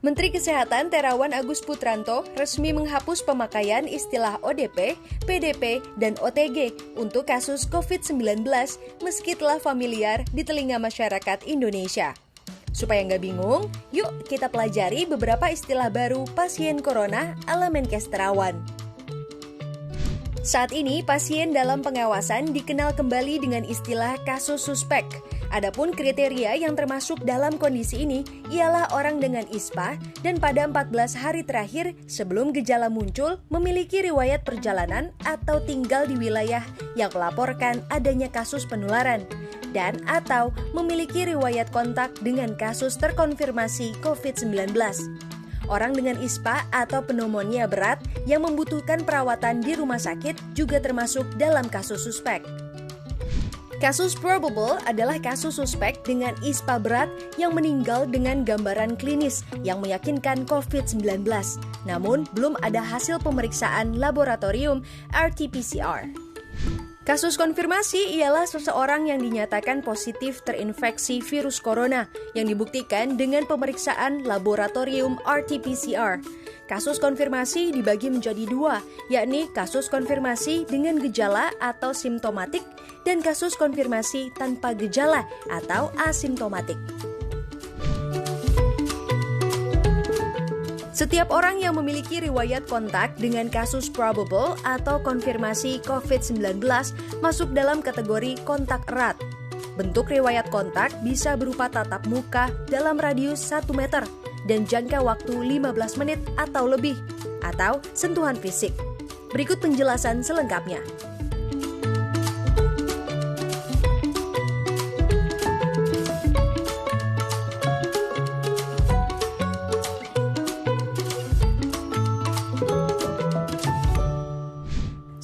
Menteri Kesehatan Terawan Agus Putranto resmi menghapus pemakaian istilah ODP, PDP, dan OTG untuk kasus COVID-19 meski telah familiar di telinga masyarakat Indonesia. Supaya nggak bingung, yuk kita pelajari beberapa istilah baru pasien corona ala Menkes Terawan. Saat ini, pasien dalam pengawasan dikenal kembali dengan istilah kasus suspek. Adapun kriteria yang termasuk dalam kondisi ini ialah orang dengan ISPA dan pada 14 hari terakhir sebelum gejala muncul memiliki riwayat perjalanan atau tinggal di wilayah yang melaporkan adanya kasus penularan dan atau memiliki riwayat kontak dengan kasus terkonfirmasi COVID-19. Orang dengan ISPA atau pneumonia berat yang membutuhkan perawatan di rumah sakit juga termasuk dalam kasus suspek. Kasus probable adalah kasus suspek dengan ISPA berat yang meninggal dengan gambaran klinis yang meyakinkan COVID-19, namun belum ada hasil pemeriksaan laboratorium RT-PCR. Kasus konfirmasi ialah seseorang yang dinyatakan positif terinfeksi virus corona yang dibuktikan dengan pemeriksaan laboratorium RT-PCR. Kasus konfirmasi dibagi menjadi dua, yakni kasus konfirmasi dengan gejala atau simptomatik dan kasus konfirmasi tanpa gejala atau asimptomatik. Setiap orang yang memiliki riwayat kontak dengan kasus probable atau konfirmasi COVID-19 masuk dalam kategori kontak erat. Bentuk riwayat kontak bisa berupa tatap muka dalam radius 1 meter dan jangka waktu 15 menit atau lebih, atau sentuhan fisik. Berikut penjelasan selengkapnya.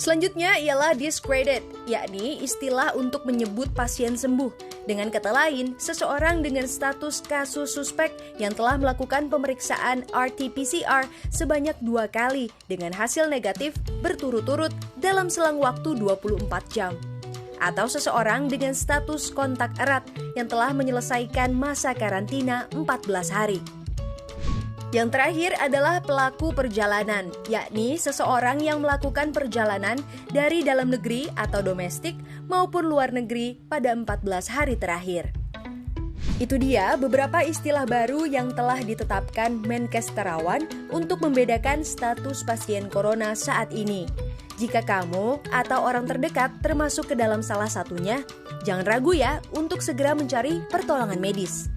Selanjutnya ialah discredited, yakni istilah untuk menyebut pasien sembuh. Dengan kata lain, seseorang dengan status kasus suspek yang telah melakukan pemeriksaan RT-PCR sebanyak 2 kali dengan hasil negatif berturut-turut dalam selang waktu 24 jam. Atau seseorang dengan status kontak erat yang telah menyelesaikan masa karantina 14 hari. Yang terakhir adalah pelaku perjalanan, yakni seseorang yang melakukan perjalanan dari dalam negeri atau domestik maupun luar negeri pada 14 hari terakhir. Itu dia beberapa istilah baru yang telah ditetapkan Menkes Terawan untuk membedakan status pasien corona saat ini. Jika kamu atau orang terdekat termasuk ke dalam salah satunya, jangan ragu ya untuk segera mencari pertolongan medis.